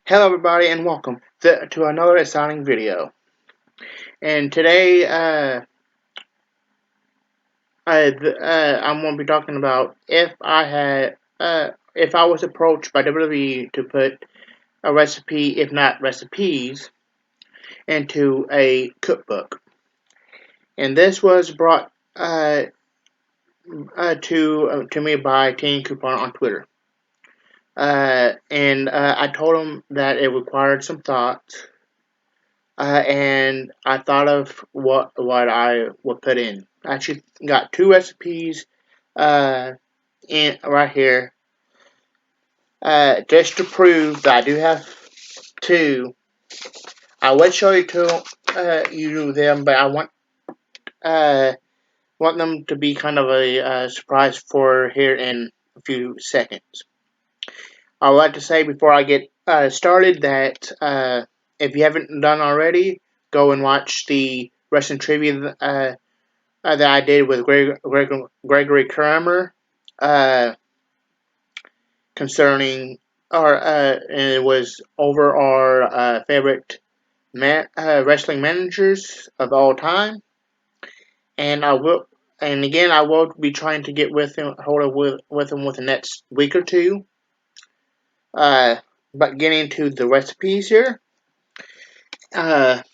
Hello everybody and welcome to another exciting video. And today I'm going to be talking about if I was approached by WWE to put a recipe, if not recipes, into a cookbook. And this was brought to me by Teen Coupon on Twitter. I told him that it required some thought. And I thought of what I would put in. I actually got two recipes in right here, just to prove that I do have two. I would show you them, but I want them to be kind of a surprise for here in a few seconds. I would like to say before I get started that if you haven't done already, go and watch the wrestling trivia that I did with Gregory Kramer concerning and it was over our favorite wrestling managers of all time. And I will be trying to get with him with the next week or two. But getting into the recipes here. As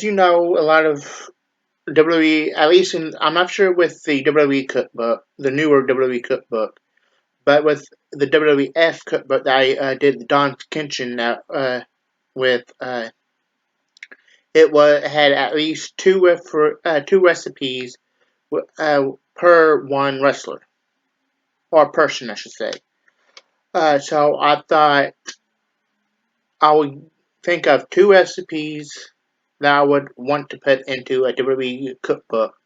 you know, a lot of WWE, at least I'm not sure with the WWE Cookbook, the newer WWE Cookbook, but with the WWF Cookbook that I did Don Kitchen with, had at least two recipes per one wrestler or person, I should say. So I thought I would think of two recipes that I would want to put into a WWE Cookbook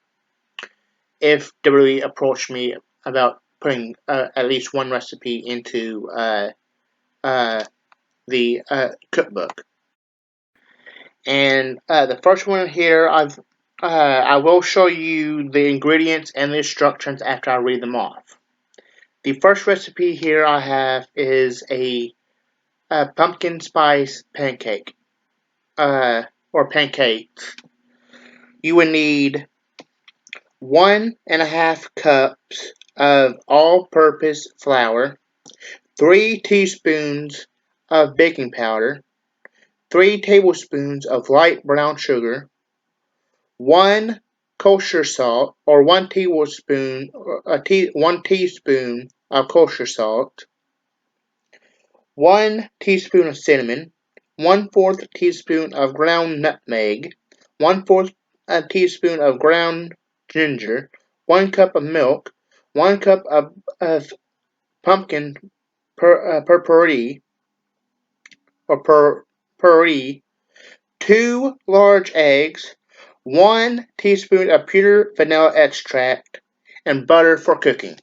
if WWE approached me about putting at least one recipe into the cookbook. And the first one here, I will show you the ingredients and the instructions after I read them off. The first recipe here I have is a pumpkin spice pancake, or pancakes. You would need 1.5 cups of all-purpose flour, 3 teaspoons of baking powder, 3 tablespoons of light brown sugar, 1 kosher salt or 1 tablespoon, 1 teaspoon of kosher salt, 1 teaspoon of cinnamon, 1/4 teaspoon of ground nutmeg, 1/4 teaspoon of ground ginger, 1 cup of milk, 1 cup of pumpkin puree, or puree, 2 large eggs, 1 teaspoon of pure vanilla extract, and butter for cooking.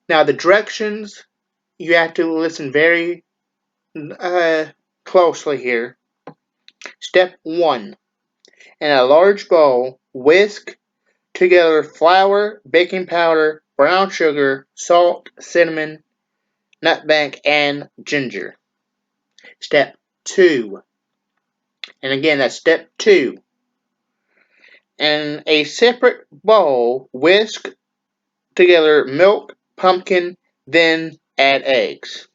Now the directions, you have to listen very closely here. Step 1. In a large bowl, whisk together flour, baking powder, brown sugar, salt, cinnamon, nutmeg, and ginger. Step 2. And again, that's step 2. In a separate bowl, whisk together milk, pumpkin, then add eggs,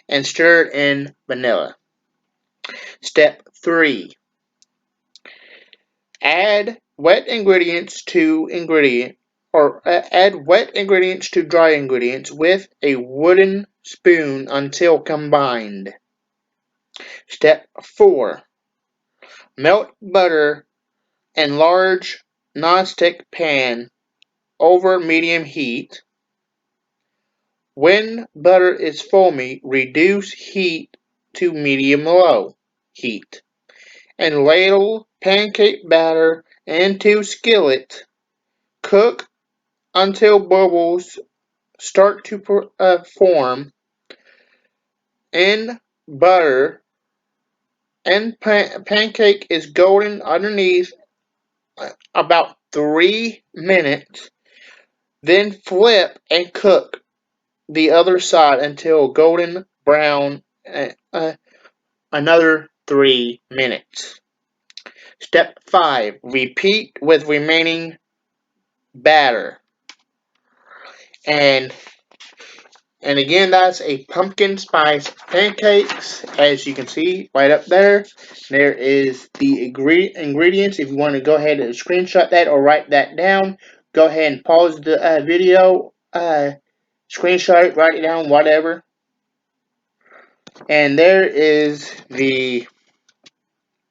and stir in vanilla. Step 3. Add wet ingredients to dry ingredients with a wooden spoon until combined. Step 4. Melt butter in large non-stick pan over medium heat. When butter is foamy, reduce heat to medium-low heat, and ladle pancake batter into skillet. Cook until bubbles start to form in butter and pancake is golden underneath about 3 minutes. Then flip and cook the other side until golden brown another 3 minutes. Step 5. Repeat with remaining batter. And again, that's a pumpkin spice pancakes. As you can see right up there, there is the ingredients. If you want to go ahead and screenshot that or write that down, go ahead and pause the video, screenshot it, write it down, whatever. And there is the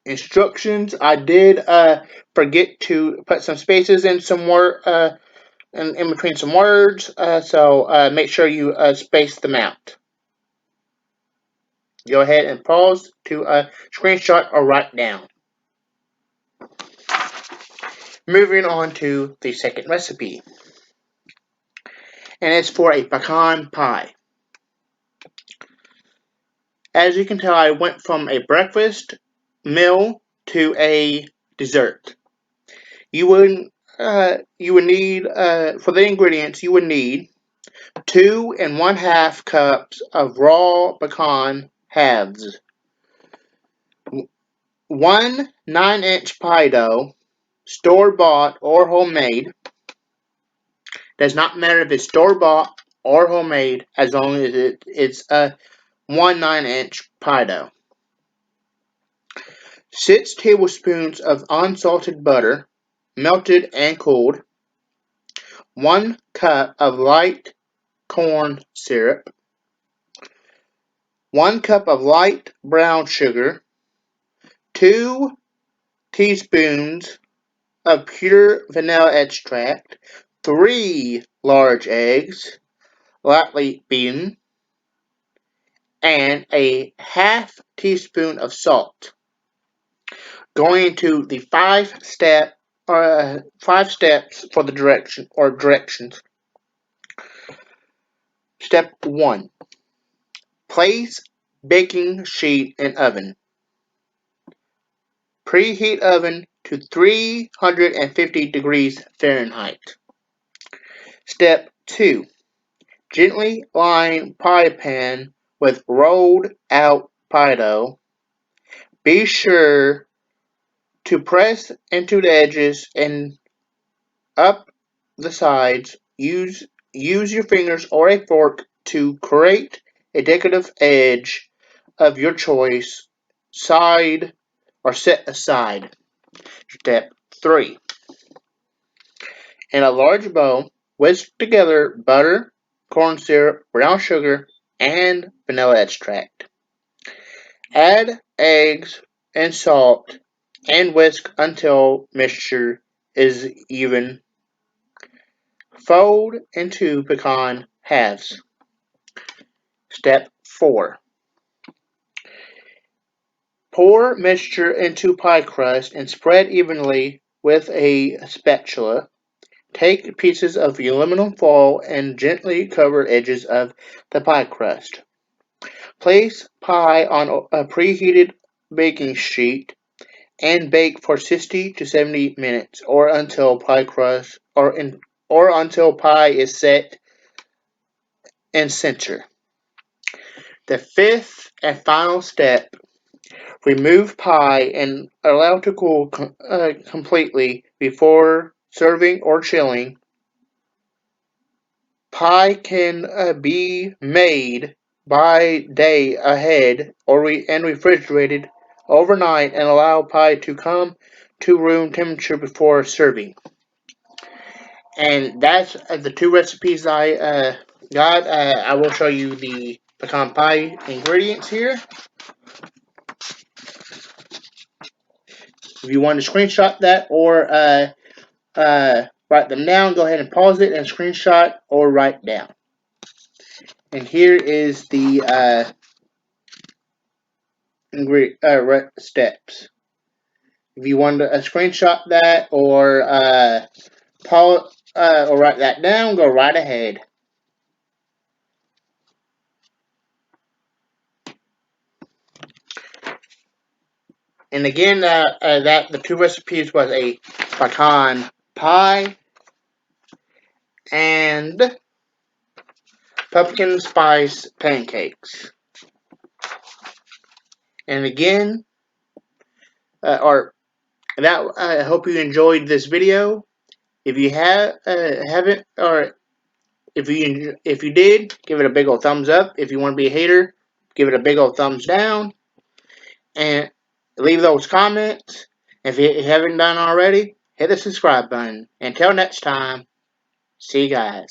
instructions. I did forget to put some spaces in some word in between some words, so make sure you space them out. Go ahead and pause to screenshot or write down. Moving on to the second recipe, and it's for a pecan pie. As you can tell, I went from a breakfast meal to a dessert. You would need for the ingredients you would need 2 1/2 cups of raw pecan halves, 1 9-inch pie dough, store-bought or homemade. Does not matter if it's store-bought or homemade, as long as it's a 1 9-inch pie dough. 6 tablespoons of unsalted butter, melted and cooled. 1 cup of light corn syrup. 1 cup of light brown sugar. 2 teaspoons of pure vanilla extract. 3 large eggs, lightly beaten, and a half teaspoon of salt. Going to the 5 steps for the directions. Step 1. Place baking sheet in oven. Preheat oven to 350 degrees Fahrenheit. Step 2. Gently line pie pan with rolled out pie dough. Be sure to press into the edges and up the sides. Use your fingers or a fork to create a decorative edge of your choice. Side or set aside. Step 3. In a large bowl, whisk together butter, corn syrup, brown sugar, and vanilla extract. Add eggs and salt and whisk until mixture is even. Fold into pecan halves. Step 4. Pour mixture into pie crust and spread evenly with a spatula. Take pieces of aluminum foil and gently cover edges of the pie crust. Place pie on a preheated baking sheet and bake for 60 to 70 minutes or until pie crust or until pie is set in center. The fifth and final step, remove pie and allow to cool completely before serving or chilling. Pie can be made by day ahead and refrigerated overnight and allow pie to come to room temperature before serving. And that's the 2 recipes I got. I will show you the pecan pie ingredients here. If you want to screenshot that or write them down, go ahead and pause it and screenshot or write down. And here is the steps. If you want to screenshot that or pause or write that down, go right ahead. And again, that the 2 recipes was a pecan pie and pumpkin spice pancakes. And again, I hope you enjoyed this video. If you haven't, or if you did, give it a big old thumbs up. If you want to be a hater, give it a big old thumbs down, and leave those comments. If you haven't done already, hit the subscribe button. Until next time, see you guys.